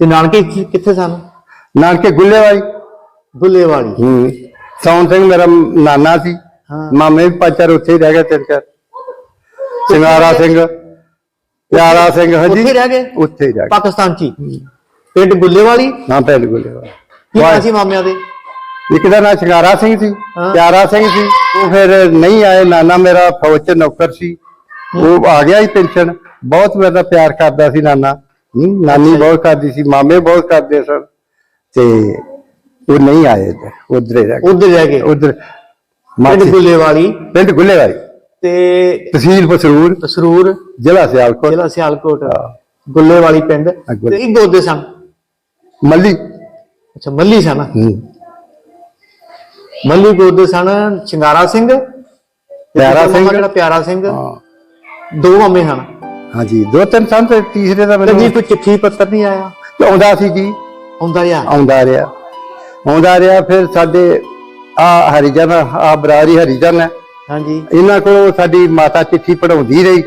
ਤੇ ਨਾਨਕੇ ਕਿੱਥੇ ਸਨ? ਨਾਨਕੇ ਗੁੱਲੇਵਾਲੀ। ਗੁੱਲੇਵਾਲੀ। ਸੌਣ ਸਿੰਘ ਮੇਰਾ ਨਾਨਾ ਸੀ। ਮਾਮੇ ਵੀ ਪੰਜ ਚਾਰ ਉੱਥੇ ਹੀ ਰਹਿ ਗਏ, ਤਿੰਨ ਚਾਰ। ਸਿੰਗਾਰਾ ਸਿੰਘ, ਪਿਆਰਾ ਸਿੰਘ। ਹਾਂਜੀ ਉੱਥੇ ਰਹਿ ਗਏ? ਉੱਥੇ ਹੀ ਰਹਿ ਗਏ ਪਾਕਿਸਤਾਨ ਚ ਹੀ। ਪਿੰਡ ਗੁੱਲੇਵਾਲੀ। ਹਾਂ ਪਿੰਡ ਗੁੱਲੇਵਾਲੀ। ਕੀ ਨਾਂ ਸੀ ਮਾਮਿਆਂ ਦੇ? ਇੱਕ ਦਾ ਨਾਂ ਸਿੰਗਾਰਾ ਸਿੰਘ ਸੀ, ਪਿਆਰਾ ਸਿੰਘ ਸੀ। ਉਹ ਫਿਰ ਨਹੀਂ ਆਏ। ਨਾਨਾ ਮੇਰਾ ਫੌਜ ਚ ਨੌਕਰ ਸੀ, ਉਹ ਆ ਗਿਆ ਸੀ ਪੈਨਸ਼ਨ। ਬਹੁਤ ਮੇਰਾ ਪਿਆਰ ਕਰਦਾ ਸੀ ਨਾਨਾ। ਨਾਨੀ ਬਹੁਤ ਕਰਦੀ ਸੀ, ਮਾਮੇ ਬਹੁਤ ਕਰਦੇ ਸਨ। ਤੇ ਉਹ ਨਹੀਂ ਆਏ, ਉਧਰ ਹੀ ਰਹਿ ਗਏ। ਉਧਰ ਪਿੰਡ ਗੁੱਲੇਵਾਲੀ। ਪਿੰਡ ਗੁੱਲੇਵਾਲੀ ਤੇ ਤਹਿਸੀਲ ਪਸਰੂਰ, ਜ਼ਿਲ੍ਹਾ ਸਿਆਲਕੋਟ। ਗੁੱਲੇਵਾਲੀ ਪਿੰਡ। ਤੇ ਇੱਕ ਗੋਦੇ ਸਨ? ਮੱਲੀ। ਅੱਛਾ, ਮੱਲੀ ਸਨ। ਮੱਲੀ ਗੋਦੇ ਸਨ। ਸਿੰਗਾਰਾ ਸਿੰਘ, ਪਿਆਰਾ ਸਿੰਘ। ਦੋ ਮਾਮੇ ਸਨ। ਹਾਂਜੀ, ਦੋ ਤਿੰਨ ਸਨ। ਤੇ ਤੀਸਰੇ ਦਾ ਮੈਨੂੰ ਕੋਈ ਚਿੱਠੀ ਪੱਤਰ ਨਹੀਂ ਆਇਆ? ਆਉਂਦਾ ਸੀ ਜੀ, ਆਉਂਦਾ ਰਿਹਾ। ਫਿਰ ਸਾਡੇ ਆ ਹਰੀਜਨ, ਆ ਬਰਾਦਰੀ ਹਰੀਜਨ ਹੈ। ਹਾਂਜੀ। ਇਹਨਾਂ ਕੋਲ ਸਾਡੀ ਮਾਤਾ ਚਿੱਠੀ ਪੜਾਉਂਦੀ ਰਹੀ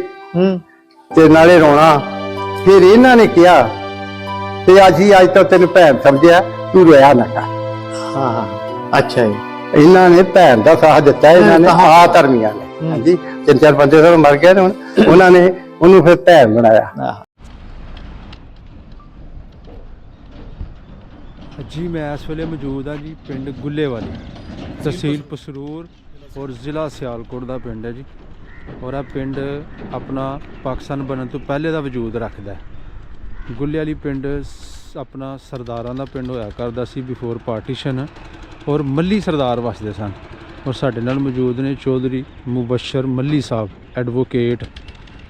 ਤੇ ਨਾਲੇ ਰੋਣਾ। ਫਿਰ ਇਹਨਾਂ ਨੇ ਕਿਹਾ ਤੇ ਅੱਜ ਤੋਂ ਤੈਨੂੰ ਭੈਣ ਸਮਝਿਆ, ਤੂੰ ਰੋਇਆ ਨਾ ਕਰ। ਹਾਂ, ਅੱਛਾ ਜੀ। ਇਹਨਾਂ ਨੇ ਭੈਣ ਦਾ ਸਾਥ ਦਿੱਤਾ। ਇਹਨਾਂ ਨੇ ਆ ਧਰਮੀਆਂ ਨੇ। ਹਾਂਜੀ, ਤਿੰਨ ਚਾਰ ਬੰਦੇ ਤਾਂ ਮਰ ਗਏ ਨੇ ਹੁਣ। ਉਹਨਾਂ ਨੇ ਉਹਨੂੰ ਫਿਰ ਭੈਣ ਬਣਾਇਆ। जी मैं इस वेले मौजूद हाँ जी पिंड गुल्लेवाली, तहसील पसरूर और ज़िला सियालकोट का पिंड है जी। और यह पिंड अपना पाकिस्तान बनने तो पहले का वजूद रखता है। गुल्लेवाली पिंड अपना सरदारां दा पिंड होया करदा सी बिफोर पार्टीशन। और मल्ली सरदार वसदे सन। और साडे नाल मौजूद ने चौधरी मुबशर मल्ली साहब, एडवोकेट,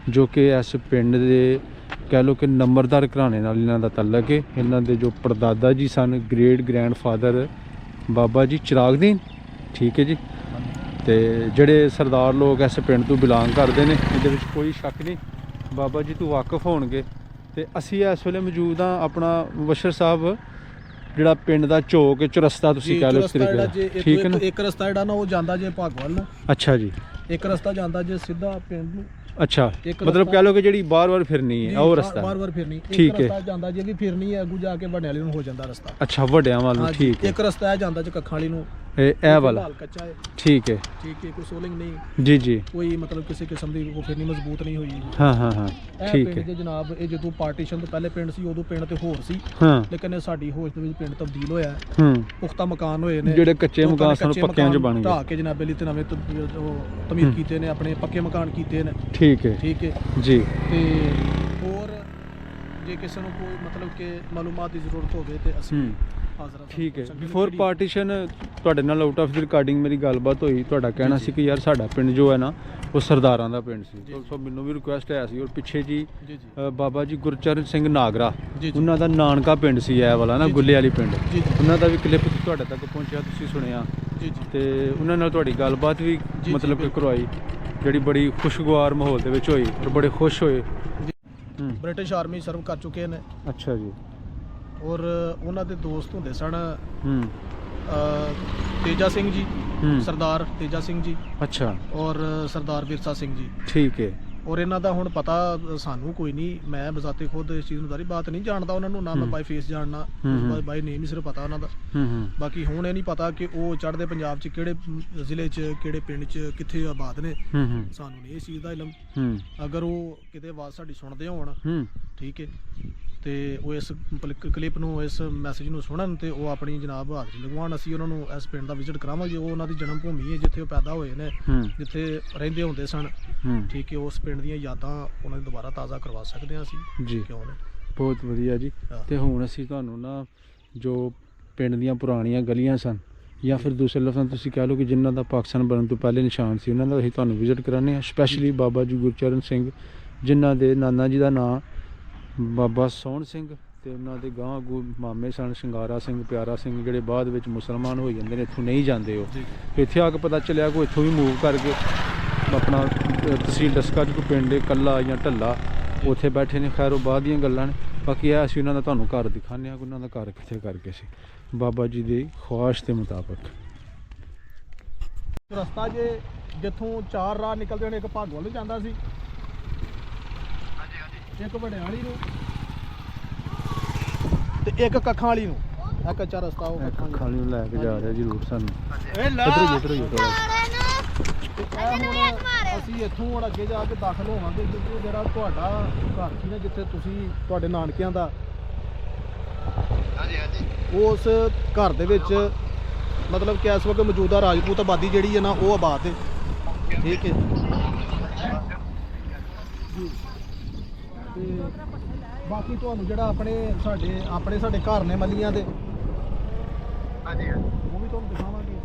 जो कि इस पिंड दे कह लो कि नंबरदार घराने नाल इन्हां दा तल्लक है। इन्हां दे जो परदादा जी सन, ग्रेट ग्रैंड फादर बाबा जी चिरागदीन, ठीक है जी। तो जेडे सरदार लोग इस पिंड तो बिलोंग करते हैं, ये कोई शक नहीं, बाबा जी तो वाकफ होणगे। तो असी इस वेले मौजूद हाँ अपना मुबशर साहब ਜਿਹੜਾ ਪਿੰਡ ਦਾ ਚੌਕ ਚੁਰਸਤਾ ਤੁਸੀਂ ਕਹਿ ਲਓ ਇਸ ਤਰੀਕੇ, ਠੀਕ ਹੈ ਨਾ। ਇੱਕ ਰਸਤਾ ਜਿਹੜਾ ਨਾ ਉਹ ਜਾਂਦਾ ਜੇ ਭਾਗਵਾਲ ਨੂੰ। ਅੱਛਾ ਜੀ। ਇੱਕ ਰਸਤਾ ਜਾਂਦਾ ਜੇ ਸਿੱਧਾ ਪਿੰਡ ਨੂੰ। अच्छा, मतलब कह लो कि ਜਿਹੜੀ ਬਾਰ-ਬਾਰ ਫਿਰਨੀ ਹੈ ਉਹ ਰਸਤਾ ਬਾਰ-ਬਾਰ ਫਿਰਨੀ। ਠੀਕ ਹੈ। ਰਸਤਾ ਜਾਂਦਾ ਜੇ ਵੀ ਫਿਰਨੀ ਹੈ, ਅੱਗੂ ਜਾ ਕੇ ਵੱਡਿਆਂ ਵਾਲੀ ਨੂੰ ਹੋ ਜਾਂਦਾ ਰਸਤਾ। ਅੱਛਾ, ਵੱਡਿਆਂ ਵੱਲ ਨੂੰ, ਠੀਕ ਹੈ। ਇੱਕ ਰਸਤਾ ਹੈ ਜਾਂਦਾ ਜੇ ਕੱਖਾਂ ਵਾਲੀ ਨੂੰ, ਇਹ ਵਾਲਾ ਕੱਚਾ ਹੈ। ਠੀਕ ਹੈ, ਕੋਈ ਸੋਲਿੰਗ ਨਹੀਂ ਜੀ ਜੀ, ਕੋਈ ਮਤਲਬ ਕਿਸੇ ਕਿਸਮ ਦੀ ਕੋਈ ਫਿਰਨੀ ਮਜ਼ਬੂਤ ਨਹੀਂ ਹੋਈ। ਹਾਂ ਠੀਕ ਹੈ ਜੀ ਜਨਾਬ। ਇਹ ਜਦੋਂ ਪਾਰਟੀਸ਼ਨ ਤੋਂ ਪਹਿਲੇ ਪਿੰਡ ਸੀ, ਉਦੋਂ ਪਿੰਡ ਤੇ ਹੋਰ ਸੀ। ਲੇਕਿਨ ਸਾਡੀ ਹੋਸ਼ ਦੇ ਵਿੱਚ ਪਿੰਡ ਤਬਦੀਲ ਹੋਇਆ। ਪੁਖਤਾ ਮਕਾਨ ਹੋਏ ਨੇ, ਜਿਹੜੇ ਕੱਚੇ ਮਕਾਨ ਸਨ ਪੱਕਿਆਂ 'ਚ ਬਣ ਗਏ। ਢਾਹ ਕੇ ਜਨਾਬ ਲਈ ਤੇ ਨਵੇਂ ਤਮੀਰ ਕੀਤੇ ਨੇ, ਆਪਣੇ ਪੱਕੇ ਮਕਾਨ ਕੀਤੇ ਨੇ। ਠੀਕ ਹੈ ਜੀ। ਤੇ ਹੋਰ ਜੇ ਕਿਸੇ ਨੂੰ ਕੋਈ ਮਤਲਬ ਕਿ ਮਾਲੂਮਾਤ ਦੀ ਜ਼ਰੂਰਤ ਹੋਵੇ ਤੇ ਅਸੀਂ ਹਾਜ਼ਰ ਹਾਂ। ਠੀਕ ਹੈ। ਬਿਫੋਰ ਪਾਰਟੀਸ਼ਨ ਤੁਹਾਡੇ ਨਾਲ ਆਊਟ ਆਫ ਦੀ ਰਿਕਾਰਡਿੰਗ ਮੇਰੀ ਗੱਲਬਾਤ ਹੋਈ। ਤੁਹਾਡਾ ਕਹਿਣਾ ਸੀ ਕਿ ਯਾਰ ਸਾਡਾ ਪਿੰਡ ਜੋ ਹੈ ਨਾ ਉਹ ਸਰਦਾਰਾਂ ਦਾ ਪਿੰਡ ਸੀ। ਸੋ ਮੈਨੂੰ ਵੀ ਰਿਕੁਐਸਟ ਆਇਆ ਸੀ। ਔਰ ਪਿੱਛੇ ਜੀ ਬਾਬਾ ਜੀ ਗੁਰਚਰਨ ਸਿੰਘ ਨਾਗਰਾ, ਉਹਨਾਂ ਦਾ ਨਾਨਕਾ ਪਿੰਡ ਸੀ ਇਹ ਵਾਲਾ ਨਾ, ਗੁੱਲੇਵਾਲੀ ਪਿੰਡ। ਉਹਨਾਂ ਦਾ ਵੀ ਕਲਿੱਪ ਤੁਹਾਡੇ ਤੱਕ ਪਹੁੰਚਿਆ, ਤੁਸੀਂ ਸੁਣਿਆ। ਤੇ ਉਹਨਾਂ ਨਾਲ ਤੁਹਾਡੀ ਗੱਲਬਾਤ ਵੀ ਮਤਲਬ ਕਿ ਕਰਵਾਈ, ਜਿਹੜੀ ਬੜੀ ਖੁਸ਼ਗਵਾਰ ਮਾਹੌਲ ਦੇ ਵਿੱਚ ਹੋਈ ਔਰ ਬੜੇ ਖੁਸ਼ ਹੋਏ। ਬ੍ਰਿਟਿਸ਼ ਆਰਮੀ ਸਰਵ ਕਰ ਚੁੱਕੇ ਨੇ। ਅੱਛਾ ਜੀ। ਔਰ ਉਹਨਾਂ ਦੇ ਦੋਸਤ ਹੁੰਦੇ ਸਨ ਤੇਜਾ ਸਿੰਘ ਜੀ, ਸਰਦਾਰ ਤੇਜਾ ਸਿੰਘ ਜੀ। ਅੱਛਾ। ਔਰ ਸਰਦਾਰ ਵਿਰਸਾ ਸਿੰਘ ਜੀ। ਠੀਕ ਹੈ। ਔਰ ਇਹਨਾਂ ਦਾ ਹੁਣ ਪਤਾ ਸਾਨੂੰ ਕੋਈ ਨਹੀਂ, ਮੈਂ ਬਜ਼ਾਤੇ ਖੁਦ ਇਸ ਚੀਜ਼ ਨੂੰ ਸਾਰੀ ਬਾਤ ਨਹੀਂ ਜਾਣਦਾ ਉਹਨਾਂ ਨੂੰ, ਨਾ ਮੈਂ ਬਾਈ ਫੇਸ ਜਾਣਨਾ, ਬਾਈ ਨੇਮ ਹੀ ਸਿਰਫ ਪਤਾ ਉਹਨਾਂ ਦਾ। ਬਾਕੀ ਹੁਣ ਇਹ ਨਹੀਂ ਪਤਾ ਕਿ ਉਹ ਚੜ੍ਹਦੇ ਪੰਜਾਬ 'ਚ ਕਿਹੜੇ ਜ਼ਿਲ੍ਹੇ 'ਚ, ਕਿਹੜੇ ਪਿੰਡ 'ਚ, ਕਿੱਥੇ ਆਬਾਦ ਨੇ। ਸਾਨੂੰ ਨਹੀਂ ਇਸ ਚੀਜ਼ ਦਾ ਇਲਮ। ਅਗਰ ਉਹ ਕਿਤੇ ਆਵਾਜ਼ ਸਾਡੀ ਸੁਣਦੇ ਹੋਣ, ਠੀਕ ਹੈ, ਤੇ ਉਹ ਇਸ ਕਲਿੱਪ ਨੂੰ, ਇਸ ਮੈਸੇਜ ਨੂੰ ਸੁਣਨ ਤੇ ਉਹ ਆਪਣੀ ਜਨਾਬ ਹਾਜ਼ਰੀ ਲਗਵਾਉਣ। ਅਸੀਂ ਉਹਨਾਂ ਨੂੰ ਇਸ ਪਿੰਡ ਦਾ ਵਿਜ਼ਿਟ ਕਰਾਵਾਂਗੇ। ਉਹ ਉਹਨਾਂ ਦੀ ਜਨਮ ਭੂਮੀ ਹੈ, ਜਿੱਥੇ ਉਹ ਪੈਦਾ ਹੋਏ ਨੇ, ਜਿੱਥੇ ਰਹਿੰਦੇ ਹੁੰਦੇ ਸਨ, ਠੀਕ ਹੈ। ਉਸ ਪਿੰਡ ਦੀਆਂ ਯਾਦਾਂ ਉਹਨਾਂ ਦੀ ਦੁਬਾਰਾ ਤਾਜ਼ਾ ਕਰਵਾ ਸਕਦੇ ਹਾਂ ਅਸੀਂ ਜੀ। ਕਿਉਂ ਨੇ। ਬਹੁਤ ਵਧੀਆ ਜੀ। ਤੇ ਹੁਣ ਅਸੀਂ ਤੁਹਾਨੂੰ ਨਾ ਜੋ ਪਿੰਡ ਦੀਆਂ ਪੁਰਾਣੀਆਂ ਗਲੀਆਂ ਸਨ, ਜਾਂ ਫਿਰ ਦੂਸਰੇ ਲਫ਼ਜ਼ਾਂ ਤੁਸੀਂ ਕਹਿ ਲਓ ਕਿ ਜਿਨ੍ਹਾਂ ਦਾ ਪਾਕਿਸਤਾਨ ਬਣਨ ਤੋਂ ਪਹਿਲੇ ਨਿਸ਼ਾਨ ਸੀ, ਉਹਨਾਂ ਦਾ ਅਸੀਂ ਤੁਹਾਨੂੰ ਵਿਜ਼ਿਟ ਕਰਾਉਂਦੇ ਹਾਂ। ਸਪੈਸ਼ਲੀ ਬਾਬਾ ਜੀ ਗੁਰਚਰਨ ਸਿੰਘ, ਜਿਨ੍ਹਾਂ ਦੇ ਨਾਨਾ ਜੀ ਦਾ ਨਾਂ ਬਾਬਾ ਸੋਹਣ ਸਿੰਘ, ਤੇ ਉਹਨਾਂ ਦੇ ਗਾਂਹ ਅੱਗੋਂ ਮਾਮੇ ਸਨ ਸਿੰਗਾਰਾ ਸਿੰਘ, ਪਿਆਰਾ ਸਿੰਘ, ਜਿਹੜੇ ਬਾਅਦ ਵਿੱਚ ਮੁਸਲਮਾਨ ਹੋ ਜਾਂਦੇ ਨੇ, ਇੱਥੋਂ ਨਹੀਂ ਜਾਂਦੇ। ਉਹ ਇੱਥੇ ਆ ਕੇ ਪਤਾ ਚੱਲਿਆ ਕਿ ਇੱਥੋਂ ਵੀ ਮੂਵ ਕਰਕੇ ਆਪਣਾ ਤਹਿਸੀਲ ਡਸਕਾ 'ਚ ਕੋਈ ਪਿੰਡ ਕੱਲਾ ਜਾਂ ਢੱਲਾ, ਉੱਥੇ ਬੈਠੇ ਨੇ। ਖੈਰ ਉਹ ਬਾਅਦ ਦੀਆਂ ਗੱਲਾਂ ਨੇ। ਬਾਕੀ ਇਹ ਅਸੀਂ ਉਹਨਾਂ ਦਾ ਤੁਹਾਨੂੰ ਘਰ ਦਿਖਾਉਂਦੇ ਹਾਂ ਕਿ ਉਹਨਾਂ ਦਾ ਘਰ ਕਿੱਥੇ ਕਰਕੇ ਸੀ ਬਾਬਾ ਜੀ ਦੀ ਖੁਆਇਸ਼ ਦੇ ਮੁਤਾਬਕ। ਰਸਤਾ ਜੇ ਜਿੱਥੋਂ ਚਾਰ ਰਾਹ ਨਿਕਲਦੇ ਨੇ, ਇੱਕ ਭਾਗਵਾਲ ਨੂੰ ਜਾਂਦਾ ਸੀ, ਇੱਕ ਵਡਿਆਲੀ ਨੂੰ, ਤੇ ਇੱਕ ਕੱਖਾਂ ਵਾਲੀ ਨੂੰ, ਇਹ ਕੱਚਾ ਰਸਤਾ ਉਹ ਕੱਖਾਂ ਵਾਲੀ ਖਾਲੀ ਨੂੰ ਲੈ ਕੇ ਜਾ ਰਿਹਾ ਜ਼ਰੂਰ ਸਾਨੂੰ। ਇਹ ਲਾ ਇਧਰ ਹੀ ਥੋੜਾ। ਤੇ ਇਹ ਹੁਣ ਅਸੀਂ ਇੱਥੋਂ ਹੁਣ ਅੱਗੇ ਜਾ ਕੇ ਦਾਖਲ ਹੋਵਾਂਗੇ, ਕਿਉਂਕਿ ਜਿਹੜਾ ਤੁਹਾਡਾ ਘਰ ਸੀ ਨਾ ਜਿੱਥੇ ਤੁਸੀਂ ਤੁਹਾਡੇ ਨਾਨਕਿਆਂ ਦਾ, ਉਸ ਘਰ ਦੇ ਵਿੱਚ ਮਤਲਬ ਕਿ ਇਸ ਵਕਤ ਮੌਜੂਦਾ ਰਾਜਪੂਤ ਆਬਾਦੀ ਜਿਹੜੀ ਹੈ ਨਾ ਉਹ ਆਬਾਦ ਹੈ, ਠੀਕ ਹੈ ਜੀ। ਤੇ ਬਾਕੀ ਤੁਹਾਨੂੰ ਜਿਹੜਾ ਆਪਣੇ ਸਾਡੇ ਘਰ ਨੇ ਮੱਲੀਆਂ ਦੇ, ਹਾਂਜੀ ਉਹ ਵੀ ਤੁਹਾਨੂੰ ਦਿਖਾਵਾਂਗੇ,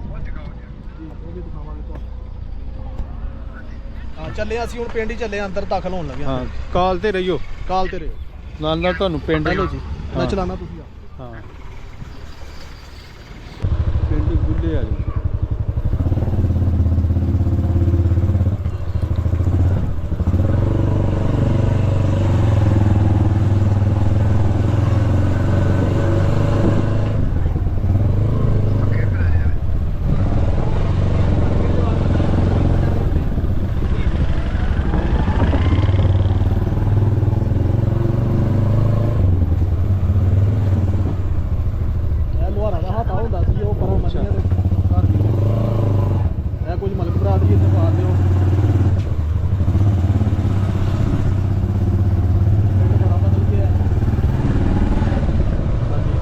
ਉਹ ਦਿਖਾਓ ਜੀ। ਉਹ ਵੀ ਦਿਖਾਵਾਂਗੇ ਤੁਹਾਨੂੰ। ਹਾਂ ਚੱਲੇ ਅਸੀਂ ਹੁਣ ਪਿੰਡ ਹੀ ਚੱਲੇ ਆਂ, ਅੰਦਰ ਦਾਖਲ ਹੋਣ ਲੱਗੇ ਹਾਂ। ਹਾਂ ਕਾਲ ਤੇ ਰਹੀਓ, ਕਾਲ ਤੇ ਰਹੋ। ਨਾਲ ਨਾਲ ਤੁਹਾਨੂੰ ਪਿੰਡ ਚਲੋ ਜੀ ਮੈਂ ਹਾਂ। ਚਲਾਣਾ, ਤੁਸੀਂ ਆ ਹਾਂ ਪਿੰਡ ਗੁੱਲੇ ਆ ਜੀ। ਇਹ ਲੋਹਾਰਾ ਦਾ ਹੱਥਾ ਹੁੰਦਾ ਸੀ, ਉਹ ਪਰਾਂ ਮੱਲੀਆਂ ਦੇ ਘਰ ਦੀ। ਇਹ ਕੁਝ ਮਲਕ ਭਰਾ ਦੀ ਇੱਥੇ ਪਾ ਦਿਓ। ਪਿੰਡ ਬੜਾ ਬਦਲ ਗਿਆ। ਹਾਂਜੀ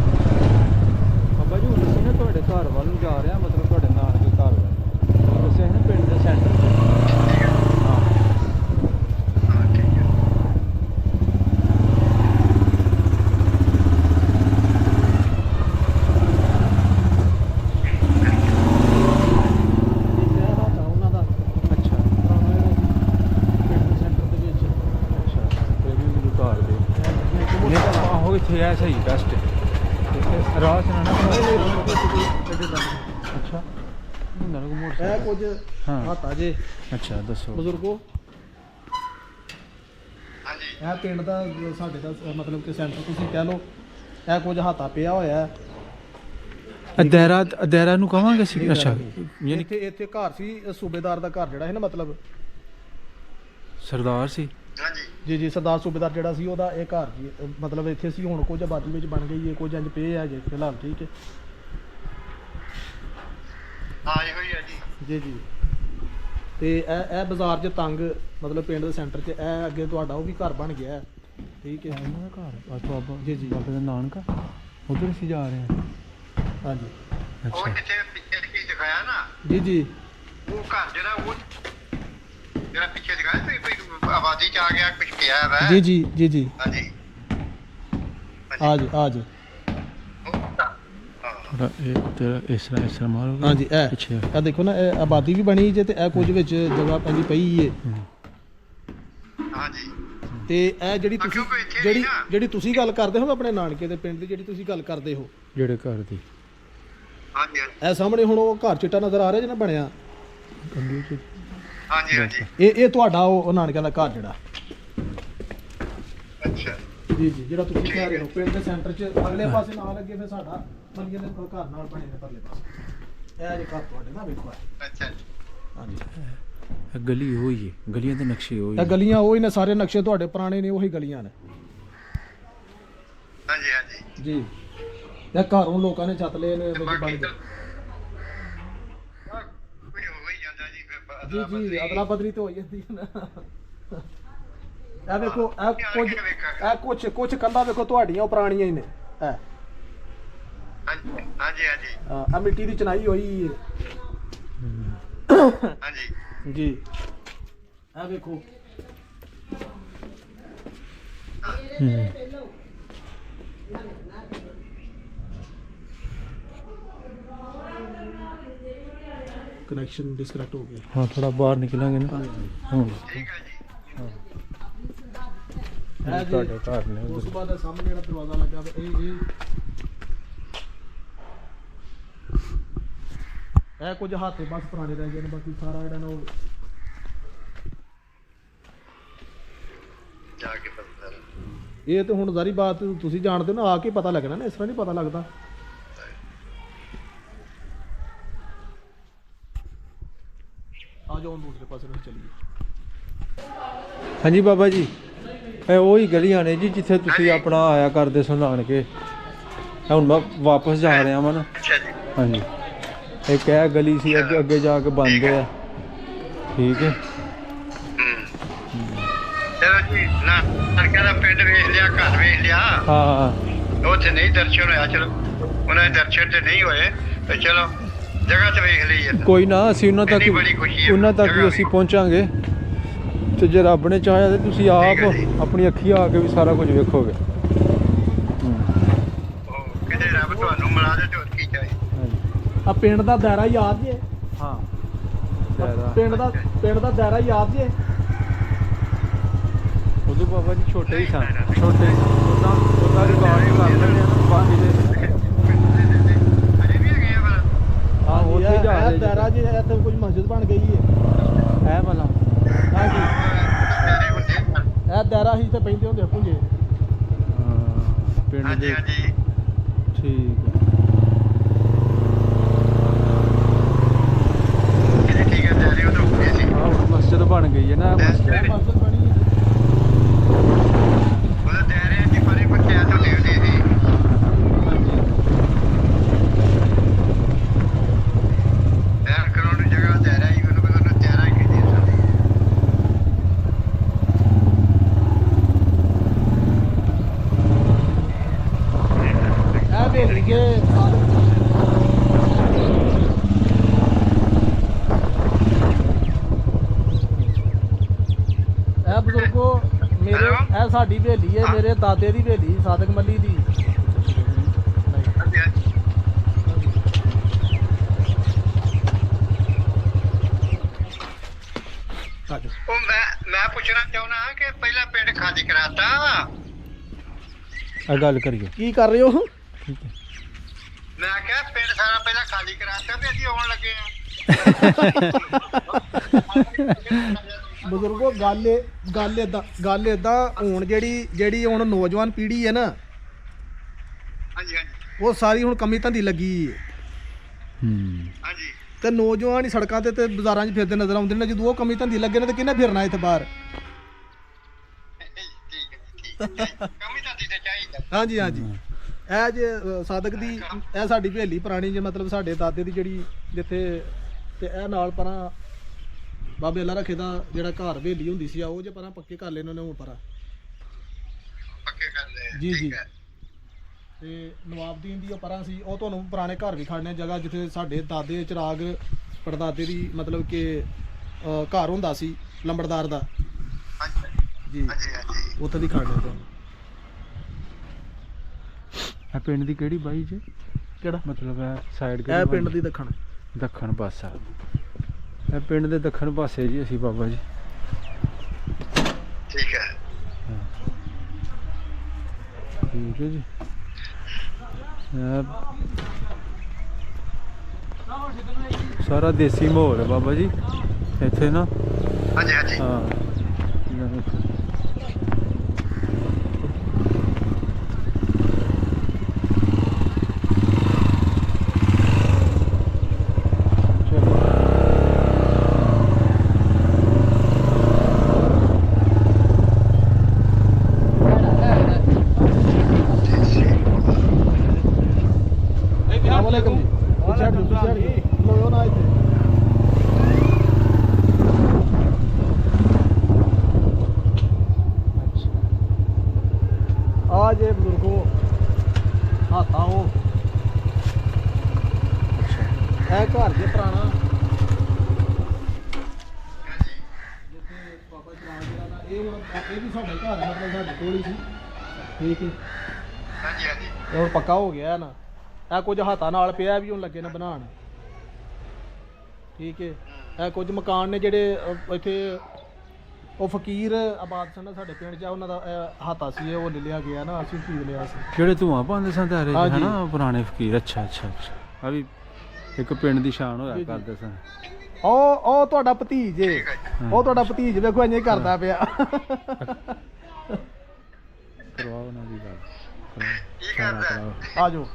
ਬਾਬਾ ਜੀ ਹੁਣ ਅਸੀਂ ਨਾ ਤੁਹਾਡੇ ਘਰ ਵੱਲ ਨੂੰ ਜਾ ਰਹੇ ਹਾਂ, ਮਤਲਬ ਤੁਹਾਡੇ ਨਾਨਕੇ ਘਰ ਵੱਲ। ਅਸੀਂ ਨਾ ਪਿੰਡ ਦੇ ਸੈਂਟਰ 'ਚ। ਹਾਂ ਹਾਂ ਠੀਕ ਹੈ। ਇੱਕ ਇਹ ਹੱਥਾ ਉਹਨਾਂ ਦਾ ਅੱਛਾ ਪੁਰਾਣਾ ਜਿਹੜਾ ਸੀ ਪਿੰਡ ਦੇ ਸੈਂਟਰ ਦੇ ਵਿੱਚ। ਅੱਛਾ ਇਹ ਵੀ ਮੈਨੂੰ ਘਰ ਦੇ ਇੱਕ ਨਹੀਂ ਮੋਟਾ ਤਾਂ ਆਹੋ ਇੱਥੇ ਆ ਸਹੀ ਬੈਸਟ ਹੈ ਰਾਹ ਚ ਨਾ ਅੱਛਾ ਹੁੰਦਾ ਨਾ ਕੋਈ ਇਹ ਮੋਟਰਸਾਈਕਲ। ਕੁਝ ਹਾਂ। ਹੱਥਾ ਜੇ ਅੱਛਾ ਦੱਸੋ। ਬਜ਼ੁਰਗੋ, ਹਾਂਜੀ ਇਹ ਪਿੰਡ ਦਾ ਸਾਡੇ ਦਾ ਮਤਲਬ ਕਿ ਸੈਂਟਰ ਤੁਸੀਂ ਕਹਿ ਲਓ। ਇਹ ਕੁਝ ਹੱਥਾ ਪਿਆ ਹੋਇਆ ਹੈ। ਅਦਾਰਾ ਨੂੰ ਕਵਾਂਗੇ ਸੀ। ਅੱਛਾ ਯਾਨੀ ਇੱਥੇ ਘਰ ਸੀ ਸੂਬੇਦਾਰ ਦਾ ਘਰ ਜਿਹੜਾ ਹੈ ਨਾ, ਮਤਲਬ ਸਰਦਾਰ ਸੀ। ਹਾਂਜੀ ਜੀ ਸਰਦਾਰ ਸੂਬੇਦਾਰ ਜਿਹੜਾ ਸੀ ਉਹਦਾ ਇਹ ਘਰ ਜੀ, ਮਤਲਬ ਇੱਥੇ ਸੀ। ਹੁਣ ਕੁਝ ਆਬਾਦੀ ਵਿੱਚ ਬਣ ਗਈ ਹੈ, ਕੁਝ ਇੰਜ ਪਏ ਆ ਜੇ ਫਿਲਹਾਲ, ਠੀਕ ਹੈ ਹਾਂ ਇਹੋ ਹੀ ਹੈ ਜੀ। ਜੀ। ਤੇ ਇਹ ਬਾਜ਼ਾਰ 'ਚ ਤੰਗ, ਮਤਲਬ ਪਿੰਡ ਦੇ ਸੈਂਟਰ 'ਚ ਇਹ ਅੱਗੇ ਤੁਹਾਡਾ ਉਹ ਵੀ ਘਰ ਬਣ ਗਿਆ ਹੈ, ਠੀਕ ਹੈ ਉਹਨਾਂ ਦਾ ਘਰ ਬਾਬਾ ਜੀ। ਬਾਬੇ ਦਾ ਨਾਨਕਾ ਉਧਰ ਅਸੀਂ ਜਾ ਰਹੇ ਹਾਂ। ਹਾਂਜੀ ਉਹ ਅੱਛਾ ਜਿੱਥੇ ਪਿੱਛੇ ਕੀ ਦਿਖਾਇਆ ਨਾ, ਜੀ ਉਹ ਘਰ ਜਿਹੜਾ ਉਹ ਜਿਹੜਾ ਪਿੱਛੇ ਦਿਖਾਇਆ ਤੇ ਕੋਈ ਆਬਾਦੀ ਚ ਆ ਗਿਆ, ਕੁਝ ਪਿਆ ਵਾ। ਜੀ ਹਾਂਜੀ ਆ ਜੀ ਉਹ ਘਰ। ਹਾਂ ਥੋੜਾ ਇਹ ਤੇਰਾ ਇਸ ਤਰ੍ਹਾਂ ਮਾਰੋਗੇ। ਹਾਂਜੀ ਪਿੱਛੇ ਇਹ ਦੇਖੋ ਨਾ, ਇਹ ਆਬਾਦੀ ਵੀ ਬਣੀ ਜੇ ਤੇ ਇਹ ਕੁਝ ਵਿੱਚ ਜਗ੍ਹਾ ਪੈਂਦੀ ਪਈ ਹੈ। ਹਾਂਜੀ ਤੇ ਇਹ ਜਿਹੜੀ ਤੁਸੀਂ ਕਿਉਂਕਿ ਇੱਥੇ ਨਹੀਂ ਨਾ। ਜਿਹੜੀ ਤੁਸੀਂ ਗੱਲ ਕਰਦੇ ਹੋ ਆਪਣੇ ਨਾਨਕੇ ਦੇ ਪਿੰਡ ਦੀ, ਜਿਹੜੀ ਤੁਸੀਂ ਗੱਲ ਕਰਦੇ ਹੋ, ਜਿਹੜੇ ਘਰ ਦੀ ਹਾਂਜੀ ਇਹ ਸਾਹਮਣੇ ਹੁਣ ਉਹ ਘਰ ਚਿੱਟਾ ਨਜ਼ਰ ਆ ਰਿਹਾ ਜਿਹਨਾਂ ਬਣਿਆ, ਗੰਦੀ ਚ ਹਾਂਜੀ ਹਾਂਜੀ ਇਹ ਤੁਹਾਡਾ ਉਹ ਨਾਨਕਿਆਂ ਦਾ ਘਰ ਜਿਹੜਾ। ਅੱਛਾ ਜੀ ਜਿਹੜਾ ਤੁਸੀਂ ਕਹਿ ਰਹੇ ਹੋ ਪਿੰਡ ਦੇ ਸੈਂਟਰ 'ਚ ਅਗਲੇ ਪਾਸੇ ਨਾਲ ਲੱਗੇ, ਫਿਰ ਸਾਡਾ ਮਲੀਆਂ ਦੇ ਘਰ ਨਾਲ ਬਣੇ ਨੇ ਪਰਲੇ ਪਾਸੇ। ਇਹ ਜੇ ਘਰ ਤੁਹਾਡੇ ਨਾ ਵੇਖੋ ਇਹ। ਅੱਛਾ ਹਾਂਜੀ ਇਹ ਗਲੀ ਹੋਈ ਹੈ, ਗਲੀਆਂ ਦੇ ਨਕਸ਼ੇ ਹੋਈ ਇਹ ਗਲੀਆਂ ਉਹੀ ਨੇ, ਸਾਰੇ ਨਕਸ਼ੇ ਤੁਹਾਡੇ ਪੁਰਾਣੇ ਨੇ, ਉਹੀ ਗਲੀਆਂ ਨੇ ਹਾਂਜੀ ਹਾਂਜੀ ਜੀ। ਇਹ ਘਰੋਂ ਲੋਕਾਂ ਨੇ ਛੱਤ ਲਏ ਨੇ ਵਿੱਚ ਬਣ ਬਾਕੀ ਗਏ। ਕੋਈ ਹੋ ਹੀ ਜਾਂਦਾ ਜੀ ਫਿਰ ਜੀ ਅਦਲਾ ਬਦਲੀ ਤੇ ਹੋ ਜਾਂਦੀ ਹੈ ਨਾ। ਇਹ ਵੇਖੋ, ਇਹ ਕੁਝ ਕੰਧਾਂ ਵੇਖੋ ਤੁਹਾਡੀਆਂ ਉਹ ਪੁਰਾਣੀਆਂ ਹੀ ਨੇ। ਇਹ ਹਾਂਜੀ ਹਾਂਜੀ ਆ ਮਿੱਟੀ ਦੀ ਚਨਾਈ ਹੋਈ ਹੈ। ਹਾਂਜੀ ਜੀ ਇਹ ਵੇਖੋ, ਕਨੈਕਸ਼ਨ ਡਿਸਕਨੈਕਟ ਹੋ ਗਿਆ। ਹਾਂ ਥੋੜਾ ਬਾਹਰ ਨਿਕਲਾਂਗੇ ਨਾ ਹੁਣ ਠੀਕ ਹੈ ਜੀ ਇਹ ਤੁਹਾਡੇ ਘਰ ਨੇ ਉਸ ਉਧਰ। ਤੋਂ ਬਾਅਦ ਇਹ ਸਾਹਮਣੇ ਜਿਹੜਾ ਦਰਵਾਜ਼ਾ ਲੱਗਾ ਵਾ, ਇਹ ਕੁਝ ਹੱਥੇ ਬਸ ਪੁਰਾਣੇ ਰਹਿ ਗਏ ਨੇ, ਬਾਕੀ ਸਾਰਾ ਜਿਹੜਾ ਨਾ ਉਹ ਜਾ ਕੇ ਪਤਾ ਇਹ ਤੇ ਹੁਣ ਜ਼ਾਰੀ ਬਾਤ ਤੁਸੀਂ ਜਾਣਦੇ ਹੋ ਨਾ, ਆ ਕੇ ਪਤਾ ਲੱਗਣਾ ਨਾ, ਇਸ ਤਰ੍ਹਾਂ ਨਹੀਂ ਪਤਾ ਲੱਗਦਾ। ਆ ਜਾਓ ਦੂਸਰੇ ਪਾਸੇ ਨੂੰ ਚੱਲੀਏ। ਹਾਂਜੀ ਬਾਬਾ ਜੀ ਇਹ ਉਹੀ ਗਲੀਆਂ ਨੇ ਜੀ ਜਿੱਥੇ ਤੁਸੀਂ ਆਪਣਾ ਆਇਆ ਕਰਦੇ ਸੋ ਨਾਨਕੇ। ਹੁਣ ਮੈਂ ਵਾਪਸ ਜਾ ਰਿਹਾ ਵਾਂ ਨਾ। ਅੱਛਾ ਜੀ। ਹਾਂਜੀ ਇੱਕ ਇਹ ਗਲੀ ਸੀ ਅੱਗੇ ਅੱਗੇ ਜਾ ਕੇ ਬੰਦ ਆ। ਠੀਕ ਹੈ। ਚਲੋ ਜੀ ਨਾ ਸਰਕਾਰ ਦਾ ਪਿੰਡ ਵੇਖ ਲਿਆ, ਘਰ ਵੇਖ ਲਿਆ। ਹਾਂ ਉੱਥੇ ਨਹੀਂ ਦਰਸ਼ਨ ਹੋਇਆ, ਚਲੋ ਉਹਨਾਂ ਦੇ ਦਰਸ਼ਨ ਤੇ ਨਹੀਂ ਹੋਏ ਤੇ ਚਲੋ ਜਗ੍ਹਾ ਤੇ ਵੇਖ ਲਈ ਹੈ। ਕੋਈ ਨਾ ਅਸੀਂ ਉਹਨਾਂ ਤੱਕ ਵੀ ਅਸੀਂ ਪਹੁੰਚਾਂਗੇ ਤੇ ਜੇ ਰੱਬ ਨੇ ਚਾਹਿਆ ਤੇ ਤੁਸੀਂ ਆਪ ਆਪਣੀ ਅੱਖੀਂ ਆ ਕੇ ਵੀ ਸਾਰਾ ਕੁਝ ਵੇਖੋਗੇ। ਕਿਤੇ ਰੱਬ ਤੁਹਾਨੂੰ ਮਿਲਾ ਦੇ ਤੇ ਹੋਰ ਕੀ ਚਾਹੀਦਾ। ਆ ਪਿੰਡ ਦਾ ਦਾਇਰਾ ਯਾਦ ਜੇ? ਹਾਂ ਪਿੰਡ ਦਾ ਦਾਇਰਾ ਯਾਦ ਜੇ? ਉਦੋਂ ਬਾਬਾ ਜੀ ਛੋਟੇ ਹੀ ਸਨ, ਛੋਟੇ ਉਹਦਾ ਰਿਕਾਰਡ ਕਰ ਲੈਂਦੇ ਆ ਨਾ ਬਾਕੀ ਦੇ। ਅਜੇ ਵੀ ਹੈਗੇ ਆ ਪਰ ਹਾਂ ਉੱਥੇ ਜਾ ਰਹੇ ਦਾਇਰਾ ਜੀ ਇੱਥੇ ਕੋਈ ਮਸਜਿਦ ਬਣ ਗਈ ਹੈ ਇਹ ਵਾਲਾ। ਹਾਂਜੀ ਸਾਰੇ ਹੁੰਦੇ ਆ। ਇਹ ਦਾਇਰਾ ਹੀ ਤੇ ਪੈਂਦੇ ਹੁੰਦੇ ਪੁੰਜੇ। ਹਾਂ ਪਿੰਡ ਹਾਂਜੀ ਦੇ। ਹਾਂਜੀ ਠੀਕ ਜੀ, ਠੀਕ ਹੈ। ਤਿਆਰੀ ਉਦੋਂ ਹੁੰਦੀ ਸੀ। ਹੈ। ਆਹ ਮਸਜਿਦ ਬਣ ਗਈ ਹੈ ਨਾ ਮਸਜਿਦ। ਮਸਜਿਦ ਬਣੀ ਹੈ। ਉਹਦਾ ਦਾਇਰੇ ਦੀ ਪਰੇ ਪੰਚਾਇਤ ਹੁੰਦੀ ਹੁੰਦੀ ਸੀ। ਦਾਇਰ ਕਰਾਉਣ ਨੂੰ ਜਗ੍ਹਾ ਦਾਇਰਾ ਹੀ ਉਹਨੂੰ ਦਾਇਰਾ ਹੀ ਕਹਿੰਦੇ ਆ। ਇਹ ਵੇਲੀ ਕੇ ਇਹ ਬਜ਼ੁਰਗੋ ਮੇਰੇ ਇਹ ਸਾਡੀ ਹਵੇਲੀ ਹੈ, ਮੇਰੇ ਦਾਦੇ ਦੀ ਹਵੇਲੀ ਸਾਦਕ ਮੱਲੀ ਦੀ। ਹਾਂਜੀ ਹਾਂਜੀ। ਉਹ ਮੈਂ ਪੁੱਛਣਾ ਚਾਹੁੰਦਾ ਕਿ ਪਹਿਲਾਂ ਪਿੰਡ ਖਾਲੀ ਕਰਾਤਾ। ਆ ਗੱਲ ਕਰੀਏ। ਕੀ ਕਰ ਰਹੇ ਹੋ? ਮੈਂ ਕਿਹਾ ਪਿੰਡ ਸਾਰਾ ਪਹਿਲਾਂ ਖਾਲੀ ਕਰਾਤਾ ਤੇ ਅਸੀਂ ਆਉਣ ਲੱਗੇ ਆ। ਬਜ਼ੁਰਗੋ ਗੱਲ ਏਦਾਂ ਹੁਣ ਜਿਹੜੀ ਹੁਣ ਨੌਜਵਾਨ ਪੀੜ੍ਹੀ ਹੈ ਨਾ, ਹਾਂਜੀ ਹਾਂਜੀ ਉਹ ਸਾਰੀ ਹੁਣ ਕਮੀ ਧੰਦੀ ਲੱਗੀ ਹੈ। ਹਾਂਜੀ ਤੇ ਨੌਜਵਾਨ ਹੀ ਸੜਕਾਂ ਤੇ ਬਾਜ਼ਾਰਾਂ 'ਚ ਫਿਰਦੇ ਨਜ਼ਰ ਆਉਂਦੇ ਨੇ। ਜਦੋਂ ਉਹ ਕਮੀ ਧੰਦੀ ਲੱਗੇ ਨੇ ਤੇ ਕਿਹਨੇ ਫਿਰਨਾ ਇੱਥੇ ਬਾਹਰ? ਠੀਕ ਹੈ ਕਮੀ ਤਾਂ ਤੇ ਚਾਹੀਦਾ। ਹਾਂਜੀ ਹਾਂਜੀ। ਇਹ ਜੇ ਸਾਦਕ ਦੀ ਇਹ ਸਾਡੀ ਹਵੇਲੀ ਪੁਰਾਣੀ ਜੇ ਮਤਲਬ ਸਾਡੇ ਦਾਦੇ ਦੀ ਜਿਹੜੀ ਜਿੱਥੇ ਤੇ ਇਹ ਨਾਲ ਪਰਾਂ ਬਾਬੇ ਅੱਲਾ ਰੱਖੇ ਦਾ ਜਿਹੜਾ ਘਰ ਹਵੇਲੀ ਹੁੰਦੀ ਸੀ ਉਹ ਜੇ ਪਰਾਂ ਪੱਕੇ ਕਰ ਲਏ ਇਹਨਾਂ ਨੇ ਹੁਣ ਪਰਾਂ। ਪੱਕੇ ਕਰ ਲਏ। ਜੀ ਜੀ। ਠੀਕ ਹੈ। ਤੇ ਨਵਾਬਦੀਨ ਦੀ ਉਹ ਪਰਾਂ ਸੀ, ਉਹ ਤੁਹਾਨੂੰ ਪੁਰਾਣੇ ਘਰ ਵੀ ਖੜਨੇ ਜਗ੍ਹਾ ਜਿੱਥੇ ਸਾਡੇ ਦਾਦੇ ਚਿਰਾਗ ਪੜਦਾਦੇ ਦੀ ਮਤਲਬ ਕਿ ਘਰ ਹੁੰਦਾ ਸੀ ਲੰਬੜਦਾਰ ਦਾ। ਹਾਂਜੀ ਜੀ ਹਾਂਜੀ ਹਾਂਜੀ। ਉੱਥੇ ਦੀ ਖੜਨੇ ਤੁਹਾਨੂੰ। ਇਹ ਪਿੰਡ ਦੀ ਕਿਹੜੀ ਬਾਈ ਜੀ? ਕਿਹੜਾ? ਮਤਲਬ ਇਹ ਸਾਈਡ ਇਹ ਪਿੰਡ ਦੀ ਦੱਖਣ। ਦੱਖਣ ਪਾਸਾ। ਇਹ ਪਿੰਡ ਦੇ ਦੱਖਣ ਪਾਸੇ ਜੀ ਅਸੀਂ ਬਾਬਾ ਜੀ। ਠੀਕ ਹੈ। ਠੀਕ ਹੈ ਜੀ। ਸਾਰਾ ਦੇਸੀ ਮਾਹੌਲ ਹੈ ਬਾਬਾ ਜੀ ਇੱਥੇ ਨਾ। ਹਾਂਜੀ ਹਾਂਜੀ। ਹਾਂ अस्सलामुअलैकुम जी। लोयो ना इथे। आज ये बुजुर्गों हाथ आओ है घर जे पुराना जिथे बाबा चराग जिहड़ा ना ये भी साडा घर है मतलब साडी कोल ही सी। ठीक है। ਹਾਂਜੀ ਹਾਂਜੀ। ਇਹ ਹੁਣ ਪੱਕਾ ਹੋ ਗਿਆ ਨਾ। ਇਹ ਕੁਝ ਹੱਥਾਂ ਨਾਲ ਪਿਆ ਵੀ ਹੁਣ ਲੱਗੇ ਨੇ ਬਣਾਉਣ। ਠੀਕ ਹੈ। ਇਹ ਕੁਝ ਮਕਾਨ ਨੇ ਜਿਹੜੇ ਇੱਥੇ ਉਹ ਫਕੀਰ ਆਬਾਦ ਸਨ ਨਾ ਸਾਡੇ ਪਿੰਡ 'ਚ, ਉਹਨਾਂ ਦਾ ਹਾਤਾ ਸੀ ਉਹ ਲੈ ਲਿਆ ਗਿਆ ਨਾ, ਅਸੀਂ ਖਰੀਦ ਲਿਆ ਸੀ। ਜਿਹੜੇ ਧੂਆਂ ਪਾਉਂਦੇ ਸਨ ਤਾਰੇ ਹਾਂਜੀ। ਹੈ ਨਾ ਪੁਰਾਣੇ ਫਕੀਰ। ਅੱਛਾ ਅੱਛਾ ਅੱਛਾ। ਆ ਵੀ ਇੱਕ ਪਿੰਡ ਦੀ ਸ਼ਾਨ ਹੋਇਆ ਕਰਦੇ ਸਨ। ਉਹ ਤੁਹਾਡਾ ਭਤੀਜ ਏ। ਉਹ ਤੁਹਾਡਾ ਭਤੀਜ ਵੇਖੋ ਇੰਜ ਹੀ ਕਰਦਾ ਪਿਆ। ਕਰਵਾਓ ਉਹਨਾਂ ਦੀ ਗੱਲ। ਕੀ ਕਰਦਾ? ਆ ਜਾਓ।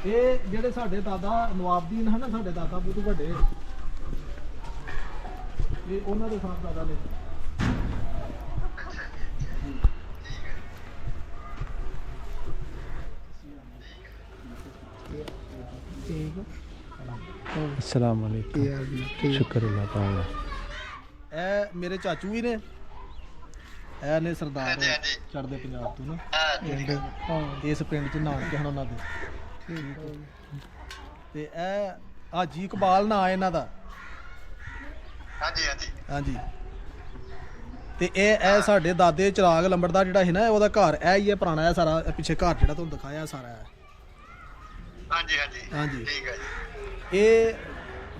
ਇਹ ਜਿਹੜੇ ਸਾਡੇ ਦਾਦਾ ਨਵਾਬਦੀਨ ਹਨ ਨਾ, ਸਾਡੇ ਦਾਦਾ ਬਹੁਤ ਵੱਡੇ, ਇਹ ਉਹਨਾਂ ਦੇ ਸਾਹਿਬਜ਼ਾਦਾ ਨੇ। अस्सलाम वालेकुम। शुक्र अल्लाह ताला। ਇਹ ਮੇਰੇ ਚਾਚੂ ਹੀ ਨੇ, ਇਹ ਨੇ ਸਰਦਾਰ ਚੜ੍ਹਦੇ ਪੰਜਾਬ ਤੋਂ ਨਾ ਪਿੰਡ, ਇਸ ਪਿੰਡ 'ਚ ਨਾਨਕੇ ਹਨ ਉਹਨਾਂ ਦੇ। ਤੇ ਇਹ ਹਾਜੀ ਇਕਬਾਲ ਨਾਂ ਇਹਨਾਂ ਦਾ। ਹਾਂਜੀ ਹਾਂਜੀ ਹਾਂਜੀ। ਤੇ ਇਹ ਸਾਡੇ ਦਾਦੇ ਚਿਰਾਗ ਲੰਬੜਦਾਰ ਜਿਹੜਾ ਸੀ ਨਾ, ਉਹਦਾ ਘਰ ਇਹ ਹੀ ਹੈ ਪੁਰਾਣਾ, ਹੈ ਸਾਰਾ ਪਿੱਛੇ ਘਰ ਜਿਹੜਾ ਤੁਹਾਨੂੰ ਦਿਖਾਇਆ ਸਾਰਾ ਹੈ। ਹਾਂਜੀ ਹਾਂਜੀ ਹਾਂਜੀ। ਠੀਕ ਹੈ ਜੀ। ਇਹ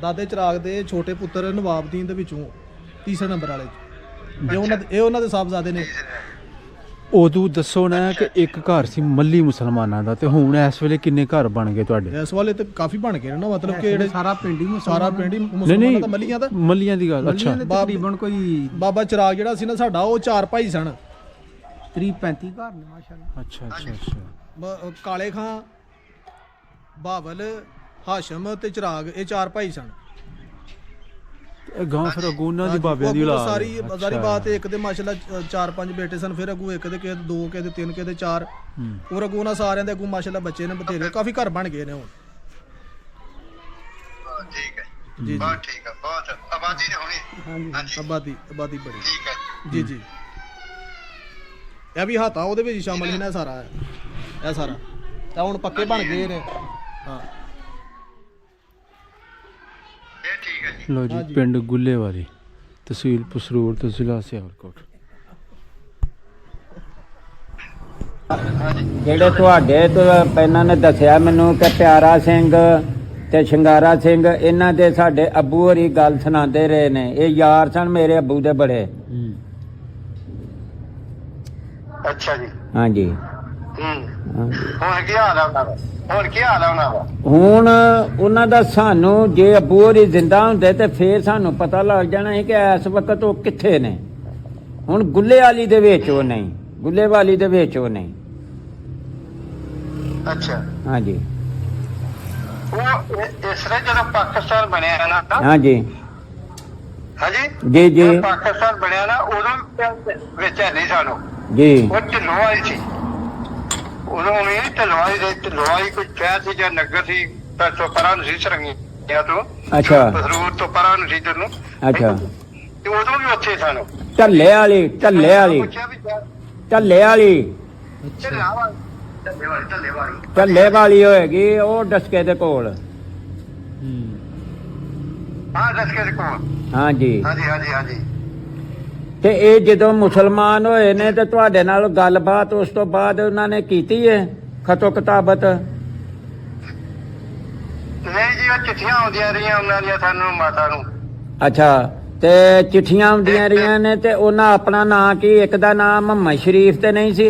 ਦਾਦੇ ਚਿਰਾਗ ਦੇ ਛੋਟੇ ਪੁੱਤਰ ਨਵਾਬਦੀਨ ਦੇ ਵਿੱਚੋਂ ਤੀਸਰੇ ਨੰਬਰ ਵਾਲੇ 'ਚ। ਇਹ ਉਹਨਾਂ ਦੇ ਸਾਹਿਬਜ਼ਾਦੇ ਨੇ। ਉਦੋਂ ਦੱਸੋ ਨਾ ਕਿ ਇੱਕ ਘਰ ਸੀ ਮੱਲੀ ਮੁਸਲਮਾਨਾਂ ਦਾ, ਤੇ ਹੁਣ ਇਸ ਵੇਲੇ ਕਿੰਨੇ ਘਰ ਬਣ ਗਏ ਤੁਹਾਡੇ? ਇਸ ਵਾਲੇ ਤੇ ਕਾਫੀ ਬਣ ਗਏ ਨੇ ਨਾ, ਮਤਲਬ ਕਿ ਜਿਹੜੇ ਸਾਰਾ ਪਿੰਡ ਹੀ ਨਹੀਂ ਮੁਸਲਮਾਨਾਂ ਦਾ, ਮੱਲੀਆਂ ਦਾ। ਮੱਲੀਆਂ ਦੀ ਗੱਲ, ਅੱਛਾ। ਤਕਰੀਬਨ ਕੋਈ ਬਾਬਾ ਚਿਰਾਗ ਜਿਹੜਾ ਸੀ ਨਾ ਸਾਡਾ, ਉਹ 4 ਭਾਈ ਸਨ। ਕਰੀਬ 35 ਘਰ ਨੇ ਮਾਸ਼ਾਅੱਲਾ। ਅੱਛਾ ਅੱਛਾ ਅੱਛਾ। ਕਾਲੇ ਖਾਂ, ਬਾਵਲ, ਹਾਸ਼ਮ ਤੇ ਚਿਰਾਗ, ਇਹ 4 ਭਾਈ ਸਨ। ਇਹ ਗਾਂ ਫਿਰ ਅਗੂਨਾ ਦੀ ਬਾਬਿਆਂ ਦੀ ਅੱਗੋਂ ਔਲਾਦ। ਸਾਰੀ ਬਾਤ ਇੱਕ ਦੇ ਮਾਸ਼ਾਅੱਲਾ 4-5 ਬੇਟੇ ਸਨ, ਫਿਰ ਅੱਗੋਂ ਇੱਕ ਦੇ ਕਿਸੇ ਦੇ 2, ਕਿਸੇ ਦੇ 3, ਕਿਸੇ ਦੇ 4, ਹੋਰ ਅੱਗੋਂ ਉਹਨਾਂ ਸਾਰਿਆਂ ਦੇ ਅੱਗੋਂ ਮਾਸ਼ਾਅੱਲਾ ਬੱਚੇ ਨੇ ਬਥੇਰੇ, ਕਾਫੀ ਘਰ ਬਣ ਗਏ ਨੇ ਹੁਣ। ਠੀਕ ਹੈ ਜੀ ਬਹੁਤ ਠੀਕ ਹੈ, ਬਹੁਤ ਆਬਾਦੀ ਨੇ ਹੋਣੀ। ਹਾਂਜੀ ਆਬਾਦੀ ਬੜੀ। ਠੀਕ ਹੈ ਜੀ ਜੀ। ਇਹ ਵੀ ਹਾਤਾ ਉਹਦੇ ਵਿੱਚ ਸ਼ਾਮਲ ਹੈ ਨਾ ਸਾਰਾ, ਇਹ ਸਾਰਾ ਤਾਂ ਹੁਣ ਪੱਕੇ ਬਣ ਗਏ ਨੇ। ਹਾਂ ਇਹ ਠੀਕ ਹੈ ਜੀ। ਲੋ ਜੀ, ਪਿੰਡ ਗੁੱਲੇਵਾਲੀ, ਤਹਿਸੀਲ ਪਸਰੂਰ ਤੇ ਜ਼ਿਲ੍ਹਾ ਸਿਆਲਕੋਟ। ਜਿਹੜੇ ਤੁਹਾਡੇ ਤੋਂ ਪਹਿਲਾਂ ਨੇ ਦੱਸਿਆ ਮੈਨੂੰ ਕਿ ਪਿਆਰਾ ਸਿੰਘ ਤੇ ਸ਼ਿੰਗਾਰਾ ਸਿੰਘ, ਇਹਨਾਂ ਦੇ ਸਾਡੇ ਅੱਬੂ ਹੋਰੀ ਗੱਲ ਸੁਣਾਉਂਦੇ ਰਹੇ ਨੇ। ਇਹ ਯਾਰ ਸਨ ਮੇਰੇ ਅੱਬੂ ਦੇ ਬੜੇ। ਅੱਛਾ ਜੀ। ਹਾਂਜੀ। ਹੁਣ ਕੀ ਹਾਲ ਆ ਉਹਨਾਂ ਦਾ? ਹੁਣ ਕੀ ਹਾਲ ਆ ਉਹਨਾਂ ਦਾ? ਹੁਣ ਉਹਨਾਂ ਦਾ ਸਾਨੂੰ, ਜੇ ਅੱਬੂ ਹੋਰੀ ਜ਼ਿੰਦਾ ਹੁੰਦੇ ਤੇ ਫੇਰ ਸਾਨੂੰ ਪਤਾ ਲੱਗ ਜਾਣਾ ਸੀ ਕਿ ਇਸ ਵਕਤ ਉਹ ਕਿੱਥੇ ਨੇ। ਹੁਣ ਗੁੱਲੇਵਾਲੀ ਦੇ ਵਿੱਚ ਉਹ ਨਹੀਂ, ਗੁੱਲੇਵਾਲੀ ਦੇ ਵਿੱਚ ਉਹ ਨਹੀਂ। ਅੱਛਾ। ਹਾਂਜੀ ਉਹ ਇਸ ਤਰ੍ਹਾਂ ਜਦੋਂ ਪਾਕਿਸਤਾਨ ਬਣਿਆ ਹੈ ਨਾ, ਹਾਂਜੀ ਹਾਂਜੀ ਜੀ ਜੀ ਜਦੋਂ ਪਾਕਿਸਤਾਨ ਬਣਿਆ ਨਾ, ਉਦੋਂ ਵਿੱਚ ਹੈ ਨਹੀਂ ਸਾਨੂੰ। ਜੀ ਉਹ ਢਿੱਲੋਂ ਸੀ ਉਦੋਂ ਵੀ। ਢਿੱਲੋਂ ਕੋਈ ਸ਼ਹਿਰ ਸੀ ਜਾਂ ਨਗਰ ਸੀ, ਤਾਂ ਤੋਂ ਪਰਾਂ ਨੂੰ ਸੀ ਸਰੰਗੀਆਂ ਤੋਂ। ਅੱਛਾ। ਬਸਰੂਰ ਤੋਂ ਪਰਾਂ ਨੂੰ ਸੀ ਤੈਨੂੰ। ਅੱਛਾ। ਤੇ ਉਦੋਂ ਵੀ ਉੱਥੇ ਸਾਨੂੰ ਢੱਲੇ ਵਾਲੀ ਪੁੱਛਿਆ ਵੀ ਢੱਲੇ ਵਾਲੀ ਢੱਲੇ ਵਾਲੀ ਹੋਏਗੀ, ਉਹ ਡਸਕੇ ਦੇ ਕੋਲ। ਹਾਂ ਦਸਕੇ ਦੇ ਕੋਲ। ਹਾਂਜੀ ਹਾਂਜੀ ਹਾਂਜੀ ਹਾਂਜੀ। ਤੇ ਇਹ ਜਦੋਂ ਮੁਸਲਮਾਨ ਹੋਏ ਨੇ ਤੇ ਤੁਹਾਡੇ ਨਾਲ ਗੱਲਬਾਤ ਉਸ ਤੋਂ ਬਾਅਦ ਉਹਨਾਂ ਨੇ ਕੀਤੀ ਹੈ ਖਤੋ ਕਿਤਾਬਤ? ਨਹੀਂ ਜੀ, ਉਹ ਚਿੱਠੀਆਂ ਆਉਂਦੀਆਂ ਰਹੀਆਂ ਉਹਨਾਂ ਦੀਆਂ ਸਾਨੂੰ, ਮਾਤਾ ਨੂੰ। ਅੱਛਾ। ਤੇ ਚਿੱਠੀਆਂ ਆਉਂਦੀਆਂ ਰਹੀਆਂ ਨੇ, ਤੇ ਉਹਨਾਂ ਆਪਣਾ ਨਾਂ ਕੀ, ਇੱਕ ਦਾ ਨਾਮ ਮੁਹੰਮਦ ਸ਼ਰੀਫ ਤੇ ਨਹੀਂ ਸੀ?